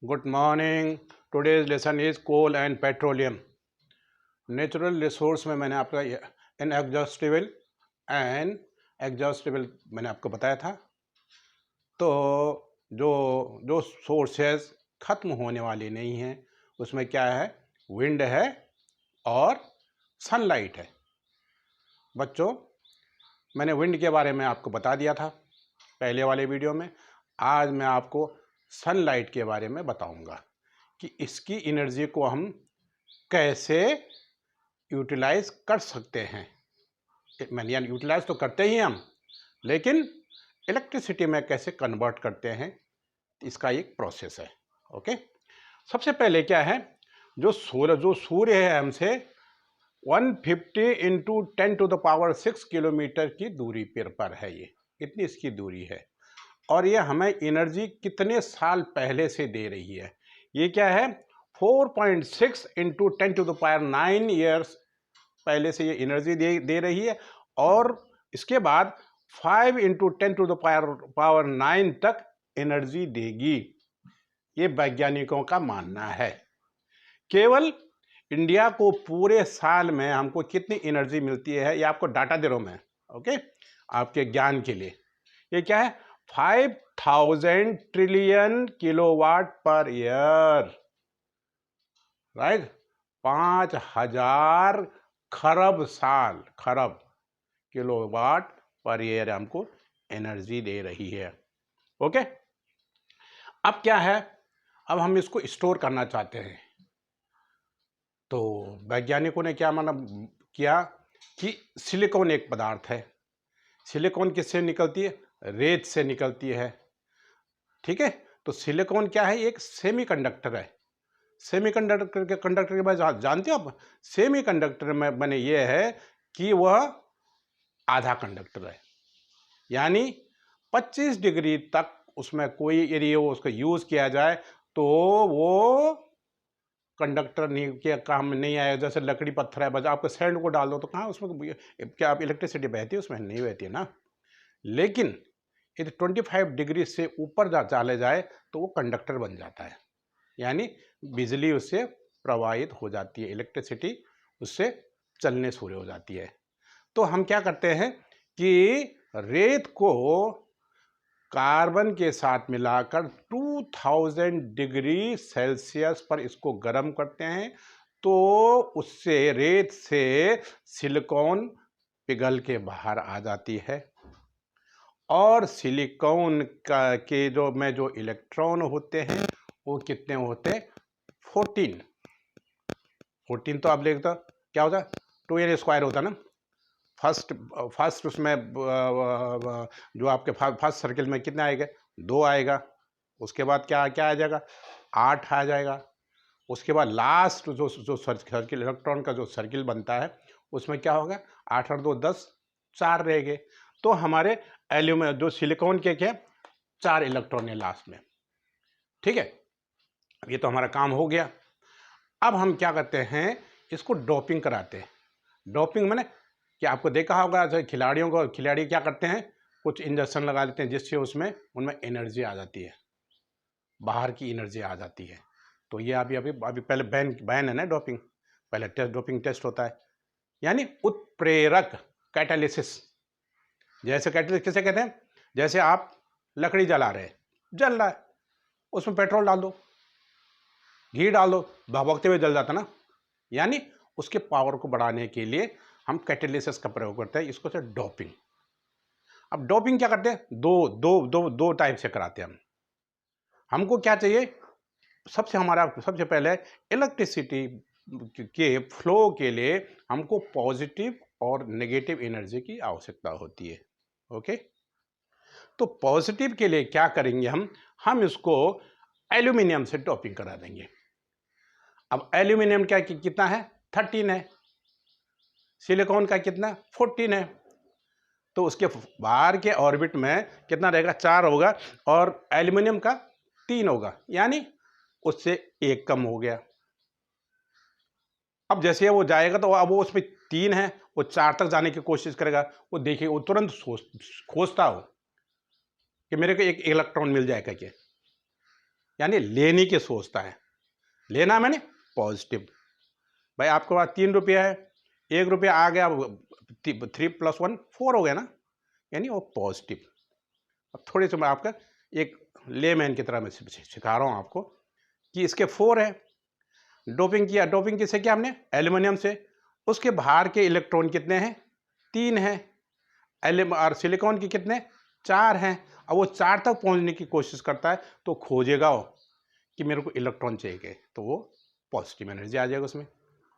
Good morning. Today's lesson is coal and petroleum. Natural resource में मैंने आपका inexhaustible and exhaustible मैंने आपको बताया था। तो जो जो सोर्सेज ख़त्म होने वाले नहीं हैं उसमें क्या है, विंड है और सनलाइट है। बच्चों, मैंने विंड के बारे में आपको बता दिया था पहले वाले वीडियो में। आज मैं आपको सनलाइट के बारे में बताऊंगा कि इसकी एनर्जी को हम कैसे यूटिलाइज कर सकते हैं। मैंने यानी यूटिलाइज तो करते ही हम, लेकिन इलेक्ट्रिसिटी में कैसे कन्वर्ट करते हैं, इसका एक प्रोसेस है। ओके, सबसे पहले क्या है, जो सूर्य है हमसे 150 इंटू 10⁻6 किलोमीटर की दूरी पर है। ये इतनी इसकी दूरी है और ये हमें एनर्जी कितने साल पहले से दे रही है। ये क्या है, 4.6 इंटू 10⁹ ईयर्स पहले से ये एनर्जी दे रही है और इसके बाद 5 इंटू 10⁹ तक एनर्जी देगी। ये वैज्ञानिकों का मानना है। केवल इंडिया को पूरे साल में हमको कितनी एनर्जी मिलती है, ये आपको डाटा दे रहा हूं मैं। ओके, आपके ज्ञान के लिए। ये क्या है, 5000 trillion kilowatt per year, right. 5000 खरब साल, खरब किलोवाट पर ईयर हमको एनर्जी दे रही है। ओके, अब क्या है, अब हम इसको स्टोर करना चाहते हैं। तो वैज्ञानिकों ने क्या माना किया कि सिलिकॉन एक पदार्थ है। सिलिकॉन किससे निकलती है, रेत से निकलती है। ठीक है, तो सिलिकॉन क्या है, एक सेमीकंडक्टर है। सेमीकंडक्टर के बाद जानते हो आप, सेमीकंडक्टर में बने ये है कि वह आधा कंडक्टर है, यानी 25 डिग्री तक उसमें कोई एरिया उसको यूज किया जाए तो वो कंडक्टर नहीं के काम में नहीं आएगा। जैसे लकड़ी पत्थर है, बस आपको सैंड को डाल दो तो कहाँ उसमें क्या आप इलेक्ट्रिसिटी बहती है, उसमें नहीं बहती है ना। लेकिन यदि 25 डिग्री से ऊपर चले जाए तो वो कंडक्टर बन जाता है, यानी बिजली उससे प्रवाहित हो जाती है, इलेक्ट्रिसिटी उससे चलने शुरू हो जाती है। तो हम क्या करते हैं कि रेत को कार्बन के साथ मिलाकर 2000 डिग्री सेल्सियस पर इसको गर्म करते हैं, तो उससे रेत से सिलिकॉन पिघल के बाहर आ जाती है और सिलिकॉन का के जो इलेक्ट्रॉन होते हैं वो कितने होते हैं, 14। तो आप देखते क्या होता है, 2n² होता ना। फर्स्ट उसमें जो आपके फर्स्ट सर्किल में कितना आएगा, 2 आएगा। उसके बाद क्या क्या आ जाएगा, 8 आ जाएगा। उसके बाद लास्ट जो सर्किल, इलेक्ट्रॉन का जो सर्किल बनता है उसमें क्या होगा, 8 और 2 10, 4 रहेंगे। तो हमारे एल्यूमिनियम जो सिलिकॉन के क्या 4 इलेक्ट्रॉन है लास्ट में। ठीक है, ये तो हमारा काम हो गया। अब हम क्या करते हैं, इसको डोपिंग कराते हैं। डोपिंग मैंने क्या आपको देखा होगा, खिलाड़ियों को, खिलाड़ी क्या करते हैं, कुछ इंजेक्शन लगा देते हैं जिससे उसमें उनमें एनर्जी आ जाती है, बाहर की एनर्जी आ जाती है। तो ये अभी अभी अभी पहले बैन है ना डोपिंग, पहले डोपिंग टेस्ट होता है, यानी उत्प्रेरक कैटालिसिस। जैसे कैटालिसिस किसे कहते हैं, जैसे आप लकड़ी जला रहे हैं, जल रहा है, उसमें पेट्रोल डाल दो, घी डाल दो, भभकते हुए जल जाता ना। यानी उसके पावर को बढ़ाने के लिए हम कैटालिसिस का प्रयोग करते हैं, इसको से डोपिंग। अब डोपिंग क्या करते हैं, दो टाइप से कराते हैं हम। हमको क्या चाहिए, सबसे पहले इलेक्ट्रिसिटी के फ्लो के लिए हमको पॉजिटिव और नेगेटिव एनर्जी की आवश्यकता होती है। ओके, तो पॉजिटिव के लिए क्या करेंगे हम इसको एल्यूमिनियम से डोपिंग करा देंगे। अब एल्यूमिनियम क्या कितना है, 13 है। सिलिकॉन का कितना, 14 है। तो उसके बाहर के ऑर्बिट में कितना रहेगा, 4 होगा और एल्यूमिनियम का 3 होगा, यानी उससे 1 कम हो गया। अब जैसे वो जाएगा तो अब वो उसमें 3 है, वो 4 तक जाने की कोशिश करेगा। वो देखिए, वो तुरंत खोजता हो कि मेरे को एक इलेक्ट्रॉन मिल जाएगा क्या। यानी लेने की सोचता है। लेना मैंने पॉजिटिव। भाई आपके पास 3 रुपया है, 1 रुपया आ गया, 3 + 1 4 हो गया ना, यानी वो पॉजिटिव। अब थोड़ी सी मैं आपका एक लेमैन की तरह मैं सिखा रहा हूँ आपको कि इसके 4 है। डोपिंग किया, डोपिंग किससे किया हमने? एल्यूमिनियम से। उसके बाहर के इलेक्ट्रॉन कितने हैं? 3 हैं। और सिलिकॉन के कितने? 4 हैं। अब वो 4 तक पहुंचने की कोशिश करता है, तो खोजेगा वो कि मेरे को इलेक्ट्रॉन चाहिए, तो वो पॉजिटिव एनर्जी आ जाएगा उसमें।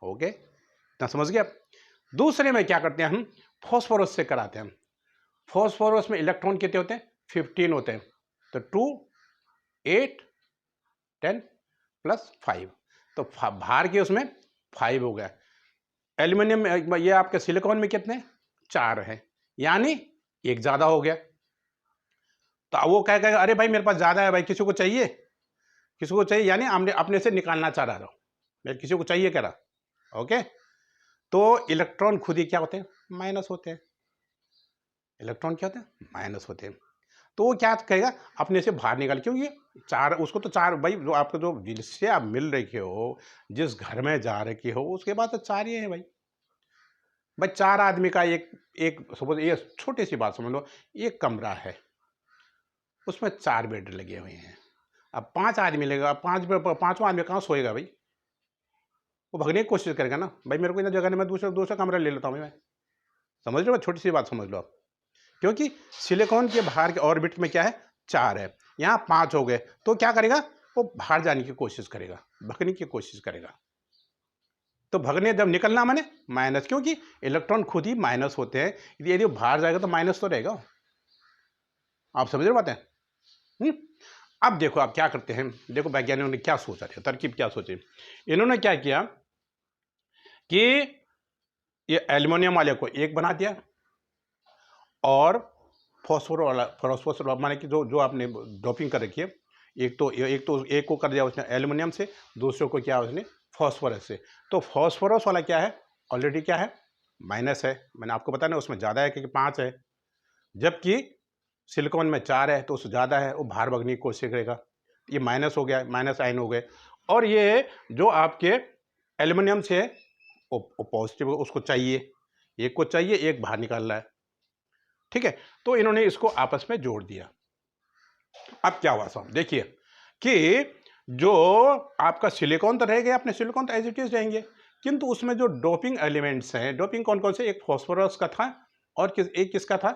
ओके, इतना समझ गया। दूसरे में क्या करते हैं हम? फॉस्फोरस से कराते हैं हम। फॉस्फोरस में इलेक्ट्रॉन कितने होते हैं? 15 होते हैं। तो 2 8 10 + 5, तो बाहर के उसमें 5 हो गया। एल्यूमिनियम में, ये आपके सिलिकॉन में कितने? 4 है, यानी एक ज्यादा हो गया। तो अब वो कहेगा अरे भाई मेरे पास ज्यादा है भाई, किसी को चाहिए? किसी को चाहिए, यानी हमने अपने से निकालना चाह रहा हूं, मैं किसी को चाहिए कह रहा। ओके, तो इलेक्ट्रॉन खुद ही क्या होते हैं? माइनस होते हैं। इलेक्ट्रॉन क्या होते हैं? माइनस होते हैं। तो वो क्या कहेगा? अपने से बाहर निकल, क्योंकि 4 उसको तो 4 भाई, जो आपको जो जिससे आप मिल रखे हो, जिस घर में जा रखे हो, उसके बाद तो 4 ही है भाई। भाई 4 आदमी का एक एक सपोज, ये छोटी सी बात समझ लो, एक कमरा है, उसमें 4 बेड लगे हुए हैं। अब 5 आदमी लगेगा, 5वां आदमी कहाँ सोएगा भाई? वो भगने की कोशिश करेगा ना, भाई मेरे को इतना जगह नहीं, मैं दूसरा दूसरा कमरा ले लेता हूँ मैं। समझ लो, छोटी सी बात समझ लो आप। क्योंकि सिलिकॉन के बाहर के ऑर्बिट में क्या है? 4 है, यहाँ 5 हो गए, तो क्या करेगा? वो बाहर जाने की कोशिश करेगा, भगने की कोशिश करेगा। तो भगने जब निकलना माने माइनस, क्योंकि इलेक्ट्रॉन खुद ही माइनस होते हैं, यदि बाहर जाएगा तो माइनस तो रहेगा। आप समझ रहे बात है? अब देखो आप क्या करते हैं, देखो वैज्ञानिकों ने क्या सोचा था, तरकीब क्या सोची। इन्होंने क्या किया कि ये एल्युमिनियम वाले को एक बना दिया, और फॉस्फोरस माने कि जो जो आपने डोपिंग कर रखी है, एक को कर दिया उसने एल्युमिनियम से, दूसरे को क्या उसने? फॉस्फोरस से। तो फॉस्फोरस वाला क्या है? ऑलरेडी क्या है? माइनस है। मैंने आपको बताया ना, उसमें ज़्यादा है क्योंकि 5 है, जबकि सिलिकॉन में 4 है, तो उससे ज़्यादा है, वो बाहर भगने की कोशिश करेगा। ये माइनस हो गया, माइनस आयन हो गए। और ये जो आपके एल्युमिनियम से वो पॉजिटिव, उसको चाहिए, एक को चाहिए, एक बाहर निकाल रहा है। ठीक है, तो इन्होंने इसको आपस में जोड़ दिया। अब क्या हुआ साहब, देखिए कि जो आपका सिलिकॉन तो रह गया, अपने सिलिकॉन तो एज इट इज रहेंगे, किंतु उसमें जो डोपिंग एलिमेंट्स हैं, डोपिंग कौन कौन से? एक फॉस्फोरस का था, और एक किसका था?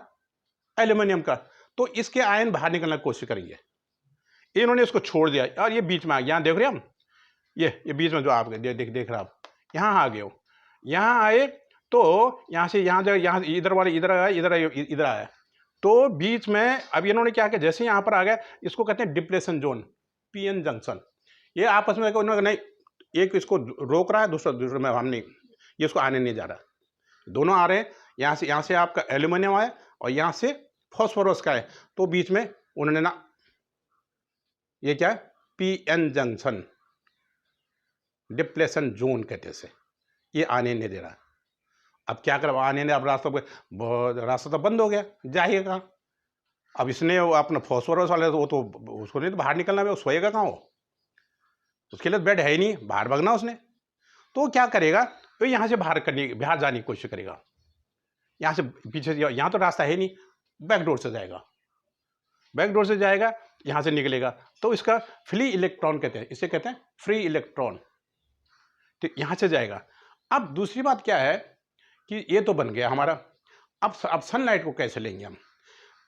एल्यूमिनियम का। तो इसके आयन बाहर निकलने की कोशिश करेंगे, इन्होंने इसको छोड़ दिया, और ये बीच में आ गया। यहाँ देख रहे हम, ये बीच में जो आप देख रहे आप, यहाँ आ गए हो, यहाँ आए, तो यहाँ से यहाँ इधर वाले इधर आया, इधर आया, तो बीच में अब इन्होंने क्या किया, जैसे यहाँ पर आ गया, इसको कहते हैं डिप्लेशन जोन, पीएन जंक्शन। ये आपस में उन्होंने नहीं, एक इसको रोक रहा है, दूसरा में हम नहीं, ये इसको आने नहीं जा रहा, दोनों आ रहे हैं। यहाँ से आपका एल्यूमिनियम आया, और यहाँ से फॉस्फोरस का है, तो बीच में उन्होंने ना, ये क्या है? पीएन जंक्शन, डिप्लेशन जोन कहते हैं, ये आने नहीं दे रहा। अब क्या कर, आने ने, अब रास्ता तो बंद हो गया, जाइए कहाँ? अब इसने वो अपना फॉस्फोरस वाले, वो तो उसको नहीं तो बाहर निकलना है, वो सोएगा कहाँ? वो उसके लिए बेड है ही नहीं, बाहर भागना उसने। तो क्या करेगा? तो यहाँ से बाहर जाने की कोशिश करेगा, यहाँ से पीछे, यहाँ तो रास्ता है नहीं, बैक डोर से जाएगा, बैक डोर से जाएगा, यहाँ से निकलेगा, तो इसका फ्री इलेक्ट्रॉन कहते हैं, इसे कहते हैं फ्री इलेक्ट्रॉन। तो यहाँ से जाएगा। अब दूसरी बात क्या है कि ये तो बन गया हमारा। अब सनलाइट को कैसे लेंगे हम?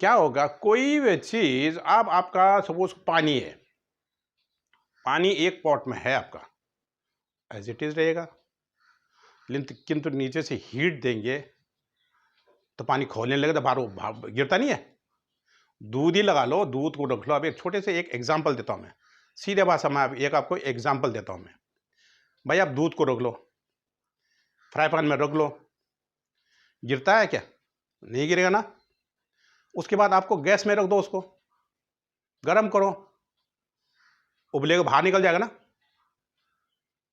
क्या होगा, कोई भी चीज, अब आपका सपोज पानी है, पानी एक पॉट में है आपका, एज इट इज रहेगा, किंतु नीचे से हीट देंगे तो पानी खोलने लगेगा, तो बाहर गिरता नहीं है। दूध ही लगा लो, दूध को रख लो। अब एक छोटे से एक एग्जाम्पल देता हूं मैं, सीधे भाषा में एक आपको एग्जाम्पल देता हूं मैं। भाई आप दूध को रख लो, फ्राई पैन में रख लो, गिरता है क्या? नहीं गिरेगा ना। उसके बाद आपको गैस में रख दो, उसको गर्म करो, उबलेगा, बाहर निकल जाएगा ना,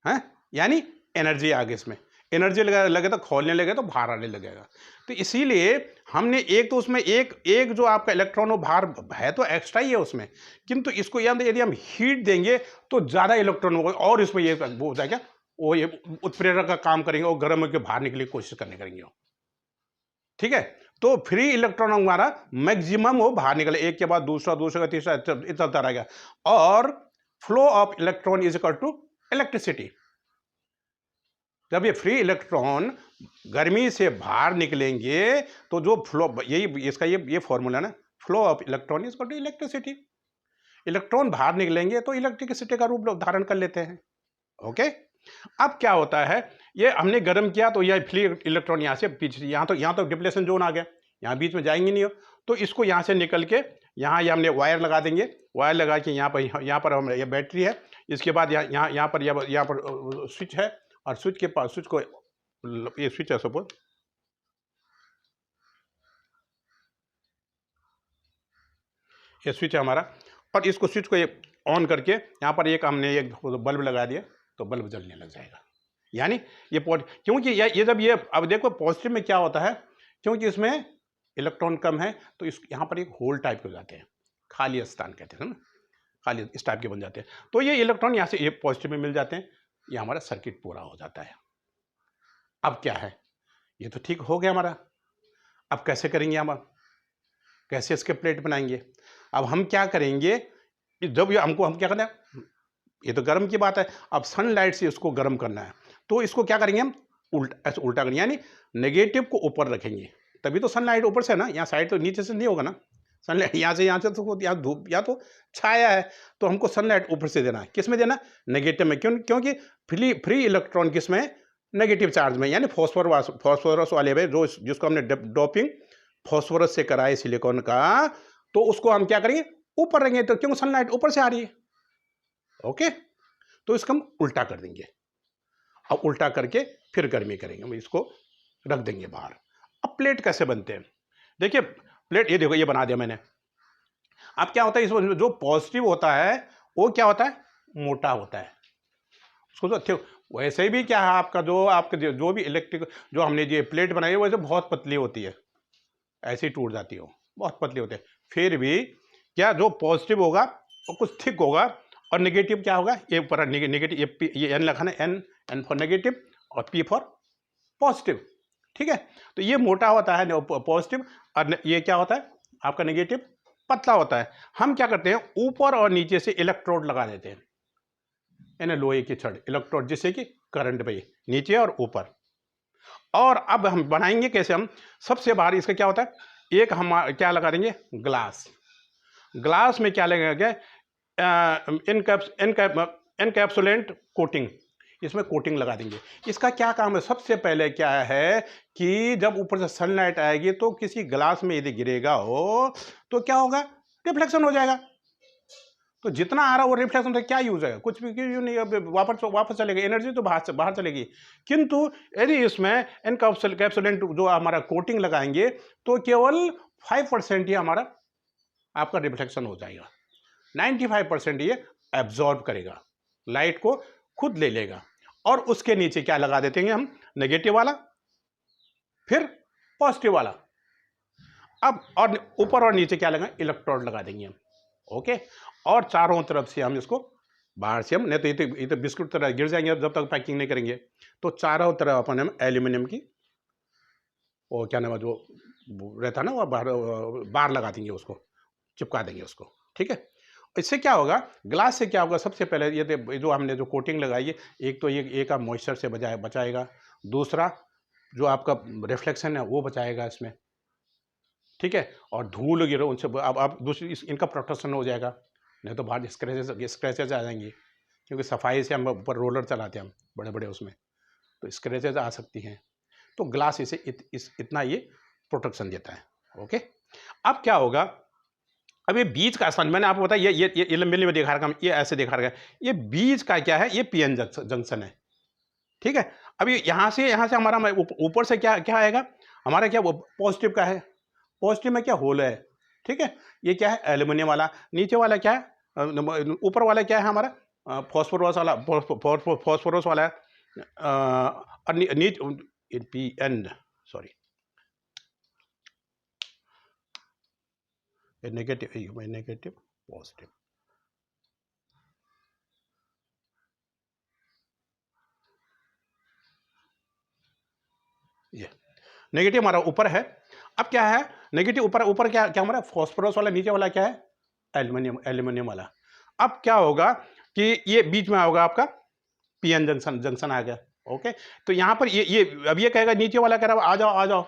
है? यानी एनर्जी आ गई इसमें, एनर्जी लगे तो खोलने लगे तो बाहर आने लगेगा। तो इसीलिए हमने एक तो उसमें एक जो आपका इलेक्ट्रॉन वो बाहर है तो एक्स्ट्रा ही है उसमें, किंतु इसको यदि हम हीट देंगे तो ज़्यादा इलेक्ट्रॉन होगा और इसमें ये वो हो जाएगा, वो ये उत्प्रेरक का काम करेंगे और गर्म होकर बाहर निकलने की कोशिश करेंगे। ठीक है, तो फ्री इलेक्ट्रॉन हमारा मैक्सिमम वो बाहर निकले, एक के बाद दूसरा, दूसरे का तीसरा, चलता रहेगा। और flow of electron is equal to electricity. जब ये फ्री इलेक्ट्रॉन गर्मी से बाहर निकलेंगे तो जो फ्लो, यही इसका ये फॉर्मूला ना, flow of electron is equal to electricity. Electron बाहर निकलेंगे तो इलेक्ट्रिसिटी का रूप धारण कर लेते हैं। ओके, अब क्या होता है, ये हमने गर्म किया तो यह फ्री इलेक्ट्रॉन यहाँ से पीछे, यहाँ तो डिप्लेशन जोन आ गया, यहाँ बीच में जाएंगे नहीं हो, तो इसको यहाँ से निकल के यहाँ ये हमने वायर लगा देंगे। वायर लगा के यहाँ पर हम ये बैटरी है, इसके बाद यहाँ पर स्विच है, और स्विच के पास स्विच को, ये स्विच है सपोज, ये स्विच है हमारा, और इसको स्विच को ये ऑन करके यहाँ पर एक हमने एक बल्ब लगा दिया तो बल्ब जलने लग जाएगा। यानी ये क्योंकि ये जब ये, अब देखो पॉजिटिव में क्या होता है, क्योंकि इसमें इलेक्ट्रॉन कम है तो इस यहाँ पर एक होल टाइप के हो जाते हैं, खाली स्थान कहते हैं ना, खाली इस टाइप के बन जाते हैं। तो ये इलेक्ट्रॉन यहाँ से ये पॉजिटिव में मिल जाते हैं, ये हमारा सर्किट पूरा हो जाता है। अब क्या है, ये तो ठीक हो गया हमारा। अब कैसे करेंगे हम, कैसे इसके प्लेट बनाएंगे? अब हम क्या करेंगे, जब ये हम क्या करना है, ये तो गर्म की बात है, अब सनलाइट से इसको गर्म करना है, तो इसको क्या करेंगे हम, उल्टा करेंगे, यानी नेगेटिव को ऊपर रखेंगे, तभी तो सनलाइट ऊपर से ना, यहाँ साइड तो नीचे से नहीं होगा ना, सनलाइट यहाँ से तो यहाँ धूप या तो छाया है, तो हमको सनलाइट ऊपर से देना है। किस में देना, नेगेटिव में, क्योंकि फ्री इलेक्ट्रॉन किस में, नेगेटिव चार्ज में, यानी फॉस्फोरस वाले में, जो जिसको हमने डोपिंग फॉस्फोरस से कराए सिलिकॉन का, तो उसको हम क्या करेंगे, ऊपर रहेंगे, तो क्यों, सनलाइट ऊपर से आ रही है। ओके, तो इसको हम उल्टा कर देंगे। अब उल्टा करके फिर गर्मी करेंगे, हम इसको रख देंगे बाहर। अब प्लेट कैसे बनते हैं, देखिए प्लेट, ये देखो ये बना दिया मैंने। अब क्या होता है, इसमें जो पॉजिटिव होता है वो क्या होता है, मोटा होता है, उसको तो वैसे भी क्या है, आपका जो भी इलेक्ट्रिक, जो हमने ये प्लेट बनाई है वैसे बहुत पतली होती है, ऐसे ही टूट जाती हो, बहुत पतली होती है। फिर भी क्या, जो पॉजिटिव होगा वो कुछ थिक होगा, और नेगेटिव क्या होगा, ये ऊपर नेगेटिव, ये एन लिखा है, एन फॉर नेगेटिव और पी फॉर पॉजिटिव। ठीक है, तो ये मोटा होता है पॉजिटिव, और ये क्या होता है आपका नेगेटिव, पतला होता है। हम क्या करते हैं, ऊपर और नीचे से इलेक्ट्रोड लगा देते हैं, यानी लोहे की छड़ इलेक्ट्रोड, जिससे कि करंट पे नीचे और ऊपर। और अब हम बनाएंगे कैसे, हम सबसे बाहर इसका क्या होता है, एक हम क्या लगा देंगे, ग्लास। ग्लास में क्या लगेगा, एनकैप्सुलेंट कोटिंग, इसमें कोटिंग लगा देंगे। इसका क्या काम है, सबसे पहले क्या है कि जब ऊपर से सनलाइट आएगी तो किसी ग्लास में यदि गिरेगा हो तो क्या होगा, रिफ्लेक्शन हो जाएगा। तो जितना आ रहा वो रिफ्लेक्शन से क्या यूज है, कुछ भी यूज नहीं, अब वापस चलेगी, एनर्जी तो बाहर चलेगी। किंतु यदि इसमें एनकैप्सुलेंट जो हमारा कोटिंग लगाएंगे तो केवल 5% ही हमारा आपका रिफ्लेक्शन हो जाएगा, 95% ये एब्जॉर्ब करेगा, लाइट को खुद ले लेगा। और उसके नीचे क्या लगा देते हैं हम, नेगेटिव वाला, फिर पॉजिटिव वाला। अब और ऊपर और नीचे क्या लगा, इलेक्ट्रोड लगा देंगे हम। ओके, और चारों तरफ से हम इसको बाहर से हम, नहीं तो ये तो बिस्कुट तरह गिर जाएंगे जब तक पैकिंग नहीं करेंगे। तो चारों तरफ अपन हम एल्यूमिनियम की, वो क्या नाम है जो रहता है ना, वो बाहर लगा देंगे, उसको चिपका देंगे उसको। ठीक है, इससे क्या होगा, ग्लास से क्या होगा, सबसे पहले ये जो हमने जो कोटिंग लगाई है, एक तो ये का मॉइस्चर से बचाएगा, दूसरा जो आपका रिफ्लेक्शन है वो बचाएगा इसमें। ठीक है, और धूल गिरो उनसे, अब दूसरी इनका प्रोटेक्शन हो जाएगा, नहीं तो बाहर स्क्रैचेज आ जाएंगी, क्योंकि सफाई से हम ऊपर रोलर चलाते हैं हम बड़े बड़े, उसमें तो स्क्रैचेज आ सकती हैं। तो ग्लास इसे इतना ये प्रोटेक्शन देता है। ओके, अब क्या होगा, अब ये बीच का स्थान मैंने आपको बताया, ये लंबे में दिखा रखा, ये ऐसे दिखा रखा है, ये बीच का क्या है, ये पीएन जंक्शन है। ठीक है, अभी यहाँ से हमारा ऊपर से क्या आएगा, हमारा क्या पॉजिटिव का है, पॉजिटिव में क्या होल है। ठीक है, ये क्या है, एल्यूमिनियम वाला, नीचे वाला क्या है, ऊपर वाला क्या है हमारा, फॉस्फोरस वाला है। नीच P N sorry negative positive, ये नेगेटिव हमारा ऊपर है। अब क्या है नेगेटिव ऊपर, ऊपर क्या क्या हमारा फॉस्फोरस वाला, नीचे वाला क्या है एल्यूमिनियम, एल्यूमिनियम वाला। अब क्या होगा कि ये बीच में होगा आपका पीएन जंक्शन, जंक्शन आ गया। ओके, तो यहां पर ये अब ये कहेगा नीचे वाला कह रहा है आ जाओ आ जाओ,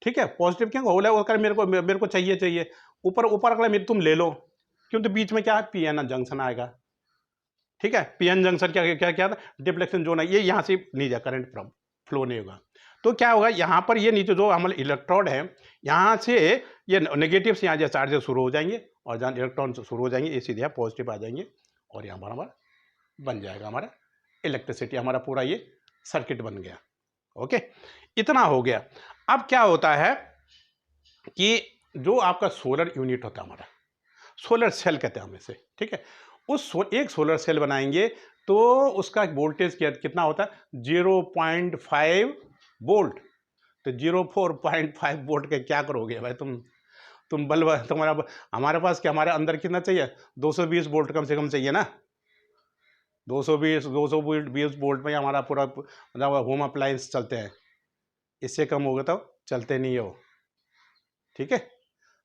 ठीक है, पॉजिटिव क्या होल है वो कर मेरे को चाहिए चाहिए, ऊपर ऊपर अगला तुम ले लो, क्यों, तो बीच में क्या है पीएन जंक्शन आएगा, ठीक है। पीएन जंक्शन क्या क्या क्या था डिफ्लेक्शन जोन है, ये यहां से नहीं जा, करंट फ्लो नहीं होगा। तो क्या होगा यहाँ पर ये नीचे जो हमारे इलेक्ट्रोड है यहाँ से ये नेगेटिव से यहाँ जो चार्जेस शुरू हो जाएंगे और जहाँ इलेक्ट्रॉन शुरू हो जाएंगे ये सीधे पॉजिटिव आ जाएंगे और यहाँ पर हमारा बन जाएगा हमारा इलेक्ट्रिसिटी, हमारा पूरा ये सर्किट बन गया। ओके, इतना हो गया। अब क्या होता है कि जो आपका सोलर यूनिट होता है हमारा, सोलर सेल कहते हैं हम इसे, ठीक है, उस एक सोलर सेल बनाएंगे तो उसका वोल्टेज कितना होता है 0.5 वोल्ट। तो 0.5 वोल्ट के क्या करोगे भाई तुम बल्ब तुम्हारा, हमारे पास क्या हमारे अंदर कितना चाहिए 220 वोल्ट कम से कम चाहिए ना, 220 वोल्ट में हमारा पूरा मतलब होम अप्लायंस चलते हैं, इससे कम होगा तो चलते नहीं हो, ठीक है।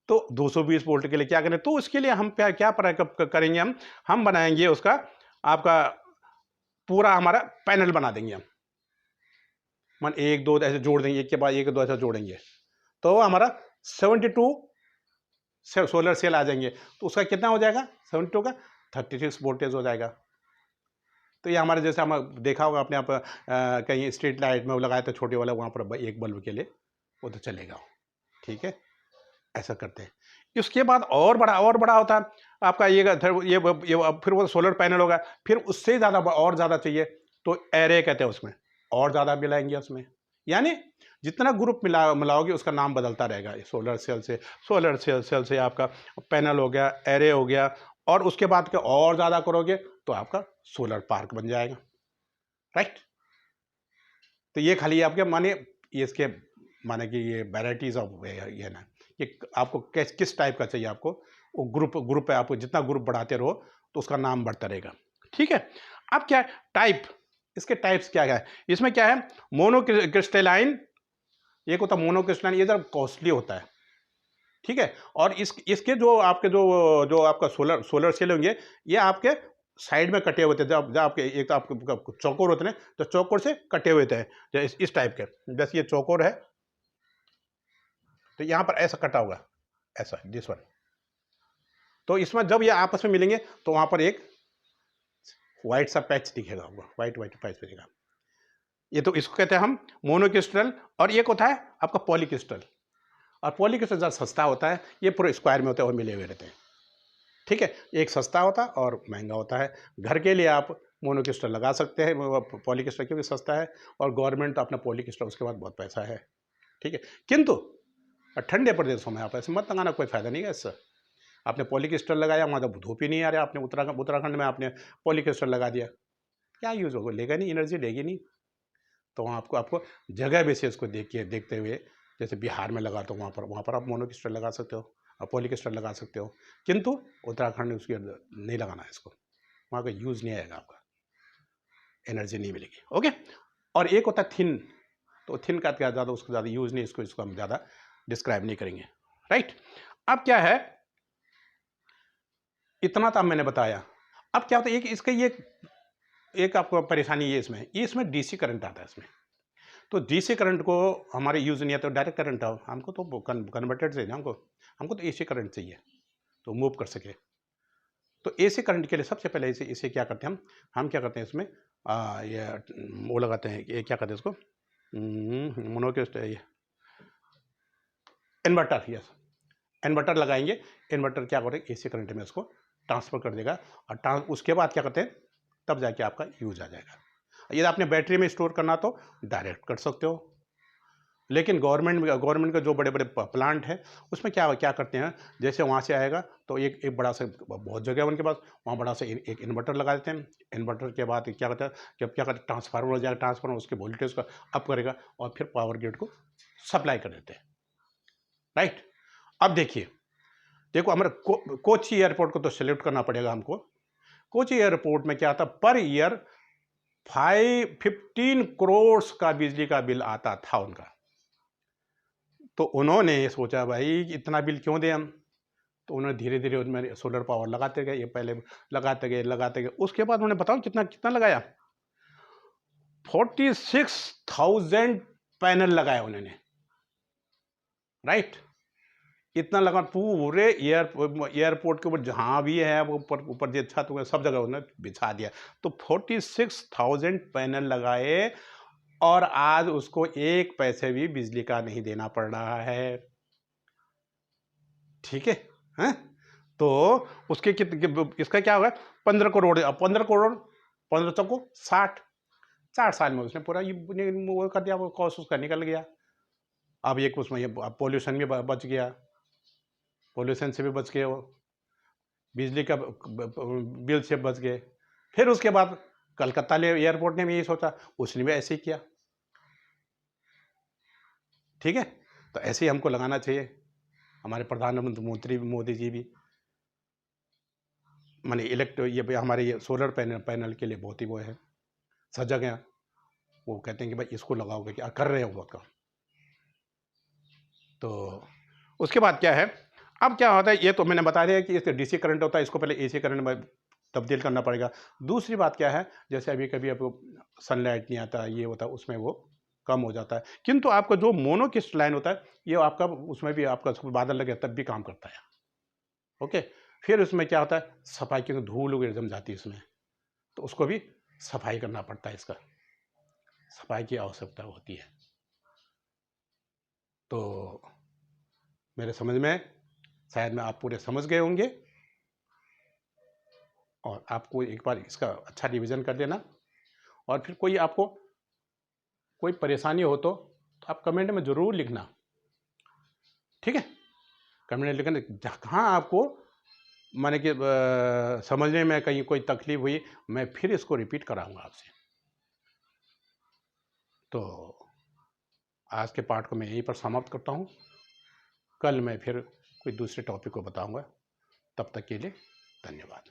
तो 220 वोल्ट के लिए क्या करें, तो उसके लिए हम क्या करेंगे, हम बनाएंगे उसका आपका पूरा हमारा पैनल बना देंगे हम, मान एक दो ऐसे जोड़ देंगे, एक के बाद एक दो ऐसा जोड़ेंगे तो हमारा 72 सोलर सेल आ जाएंगे। तो उसका कितना हो जाएगा 72 का 36 वोल्टेज हो जाएगा। तो ये हमारे जैसे हम देखा होगा आपने, आप कहीं स्ट्रीट लाइट में वो लगाए थे छोटे वाला, वहाँ पर एक बल्ब के लिए वो तो चलेगा, ठीक है, ऐसा करते हैं। इसके बाद और बड़ा होता है आपका ये फिर वो सोलर पैनल होगा, फिर उससे ज़्यादा और ज़्यादा चाहिए तो एरे कहते हैं उसमें, और ज़्यादा मिलाएंगे उसमें, यानी जितना ग्रुप मिलाओगे उसका नाम बदलता रहेगा। सोलर सेल से आपका पैनल हो गया, एरे हो गया, और उसके बाद के और ज़्यादा करोगे तो आपका सोलर पार्क बन जाएगा, राइट। तो ये खाली आपके माने इसके माने कि ये वैराइटीज ऑफ ये ना कि आपको किस टाइप का चाहिए, आपको वो ग्रुप है, आपको जितना ग्रुप बढ़ाते रहो तो उसका नाम बढ़ता रहेगा, ठीक है। अब क्या है टाइप, इसके टाइप्स क्या है, इसमें क्या है मोनोक्रिस्टलाइन, एक होता है मोनोक्रिस्टलाइन, ये जरा कॉस्टली होता है, ठीक है। और इसके जो आपके जो आपका सोलर सेल होंगे ये आपके साइड में कटे हुए थे, जब आपके एक तो आपके चौकोर होते हैं तो चौकोर से कटे हुए थे, इस टाइप के, जैसे ये चौकोर है तो यहाँ पर ऐसा कटा होगा, ऐसा दिस वन। तो इसमें जब ये आपस में मिलेंगे तो वहाँ पर एक वाइट सा पैच दिखेगा, वाइट पैच दिखेगा। ये तो इसको कहते हैं हम मोनोक्रिस्टल, और एक होता है आपका पॉलीक्रिस्टल, और पॉलीक्रिस्टल ज़्यादा सस्ता होता है, ये पूरे स्क्वायर में होते हैं और मिले हुए रहते हैं, ठीक है। एक सस्ता होता है और महंगा होता है। घर के लिए आप मोनोक्रिस्टल लगा सकते हैं, पॉलीक्रिस्टल क्योंकि सस्ता है, और गवर्नमेंट तो अपना पॉलीक्रिस्टल उसके बाद बहुत पैसा है, ठीक है। किंतु ठंडे प्रदेशों में आप ऐसे मत लगाना, कोई फायदा नहीं है इससे। आपने पॉलीक्रिस्टल लगाया वहाँ तो धूप ही नहीं आ रहा, आपने उत्तराखंड में आपने पॉलीक्रिस्टल लगा दिया, क्या यूज़ होगा, लेगा नहीं, एनर्जी लेगी नहीं। तो वहाँ आपको जगह बेसिस को देखते हुए, जैसे बिहार में लगा तो वहाँ पर आप मोनोक्रिस्टल लगा सकते हो, आप पॉलीक्रिस्टल लगा सकते हो, किंतु उत्तराखंड में उसके नहीं लगाना है इसको, वहाँ का यूज़ नहीं आएगा, आपका एनर्जी नहीं मिलेगी। ओके, और एक होता है थिन, तो थिन का क्या ज़्यादा उसको ज़्यादा यूज़ नहीं, इसको हम ज़्यादा डिस्क्राइब नहीं करेंगे, राइट। अब क्या है, इतना तो मैंने बताया। अब क्या होता है इसका ये एक आपको परेशानी ये इसमें डीसी करंट आता है इसमें, तो डीसी करंट को हमारे यूज़ नहीं आता, तो डायरेक्ट करंट आओ, हमको तो कन्वर्टेड चाहिए ना, हमको तो एसी करंट चाहिए तो मूव कर सके। तो एसी करंट के लिए सबसे पहले इसे क्या करते हैं हम क्या करते हैं इसमें ये वो लगाते हैं, ये क्या करते हैं इसको मोनोक्रिस्ट, ये इन्वर्टर, यस इन्वर्टर लगाएंगे। इन्वर्टर क्या करेगा एसी करंट में इसको ट्रांसफर कर देगा, और उसके बाद क्या करते हैं तब जाके आपका यूज आ जाएगा। यदि आपने बैटरी में स्टोर करना तो डायरेक्ट कर सकते हो, लेकिन गवर्नमेंट का जो बड़े बड़े प्लांट है उसमें क्या क्या करते हैं, जैसे वहाँ से आएगा तो एक बड़ा सा, बहुत जगह है उनके पास, वहाँ बड़ा सा एक इन्वर्टर लगा देते हैं। इन्वर्टर के बाद क्या करते हैं, जब क्या करते हैं, ट्रांसफार्मर हो जाएगा, ट्रांसफार्मर उसके वोल्टेज को अप करेगा और फिर पावर ग्रिड को सप्लाई कर देते हैं। राइट। अब देखिए, देखो हमारे कोची एयरपोर्ट को तो सैल्यूट करना पड़ेगा हमको। कोची एयरपोर्ट में क्या था, पर ईयर 15 करोड़ का बिजली का बिल आता था उनका। तो उन्होंने सोचा भाई इतना बिल क्यों दें हम, तो उन्होंने धीरे धीरे उनमें सोलर पावर लगाते गए, ये पहले लगाते गए, उसके बाद उन्होंने बताओ कितना कितना लगाया, 46,000 पैनल लगाया उन्होंने। राइट। इतना लगा पूरे एयरपोर्ट के ऊपर जहाँ भी है वो ऊपर जो छत हुआ सब जगह उन्होंने बिछा दिया। तो 46,000 पैनल लगाए और आज उसको एक पैसे भी बिजली का नहीं देना पड़ रहा है। ठीक है, हैं? तो उसके इसका क्या होगा, 15 करोड़, 15 करोड़ 15 चौको 60 साल में उसने पूरा ये वो कर दिया, वो कॉस्ट उसका निकल गया। अब एक उसमें ये पोल्यूशन भी बच गया, पोल्यूशन से भी बच गए, वो बिजली का बिल से बच गए। फिर उसके बाद कलकत्ता एयरपोर्ट ने भी यही सोचा, उसने भी ऐसे ही किया। ठीक है, तो ऐसे ही हमको लगाना चाहिए। हमारे प्रधानमंत्री मोदी जी भी माने ये हमारे ये सोलर पैनल के लिए बहुत ही वो है, सजग हैं। वो कहते हैं कि भाई इसको लगाओगे, क्या कर रहे हो बहुत काम। तो उसके बाद क्या है, अब क्या होता है, ये तो मैंने बता दिया कि इसके डीसी करंट होता है, इसको पहले एसी करंट में तब्दील करना पड़ेगा। दूसरी बात क्या है, जैसे अभी कभी आपको सनलाइट नहीं आता, ये होता है, उसमें वो कम हो जाता है। किंतु आपका जो मोनोकिस्ट लाइन होता है, ये आपका उसमें भी आपका बादल लगे तब भी काम करता है। ओके। फिर उसमें क्या होता है, सफाई की धूल वगैरह जम जाती है इसमें, तो उसको भी सफाई करना पड़ता है, इसका सफाई की आवश्यकता होती है। तो मेरे समझ में शायद में आप पूरे समझ गए होंगे, और आपको एक बार इसका अच्छा रिवीजन कर देना, और फिर कोई आपको कोई परेशानी हो तो आप कमेंट में ज़रूर लिखना। ठीक है, कमेंट में लिखना जहाँ आपको माने कि समझने में कहीं कोई तकलीफ हुई, मैं फिर इसको रिपीट कराऊंगा आपसे। तो आज के पार्ट को मैं यहीं पर समाप्त करता हूँ। कल मैं फिर कोई दूसरे टॉपिक को बताऊंगा। तब तक के लिए धन्यवाद।